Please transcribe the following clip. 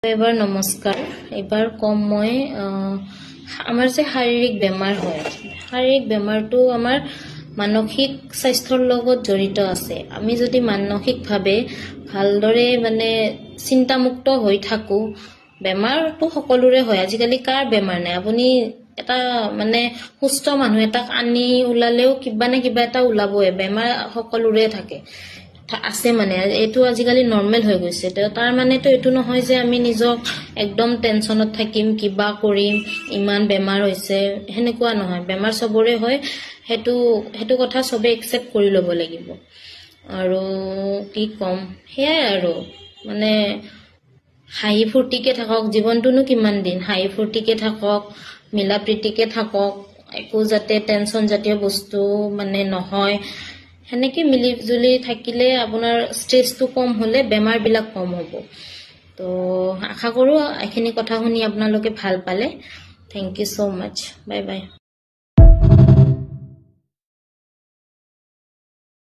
এবাৰ নমস্কাৰ এবাৰ কম মই আমাৰ যে শাৰীৰিক বেমাৰ হয় শাৰীৰিক বেমাৰটো আমাৰ মানসিক স্বাস্থ্যৰ লগত জড়িত আছে আমি যদি মানসিকভাৱে ভালদৰে মানে চিন্তামুক্ত হৈ থাকো বেমাৰটো সকলোৰে হয় আজিকালি কাৰ বেমাৰ নাই আপুনি এটা মানে সুস্থ মানুহ এটাক আনি উলালেও কিবা না কিবা এটা উলাবই বেমাৰ সকলোৰে থাকে আছে মানে এটো আজিকালি নৰমাল হৈ গৈছে তাৰ মানে তো এটো নহয় যে আমি নিজক একদম টেনশনত থাকিম কিবা কৰিম ইমান বেমাৰ হৈছে হেনেকুৱা নহয় বেমাৰ সবৰে হয় হেতু কথা সবে একসেপ্ট কৰি লব লাগিব আৰু কি কম হেয়াই আৰু মানে হাই ফুৰ্তিকে থাকক জীৱনটোনো কিমান দিন হাই ফুৰ্তিকে থাকক মিলা প্ৰীতিকে থাকক একো যাতে টেনশন জাতীয় বস্তু মানে নহয় হেনেকে মিলি জুলি থাকিলে আপোনাৰ স্ট্ৰেসটো কম হলে বেমাৰ বিলাক কম হ'ব তো আশা কৰো এখিনি কথা শুনি আপোনালোকে ভাল পালে thank you so much bye by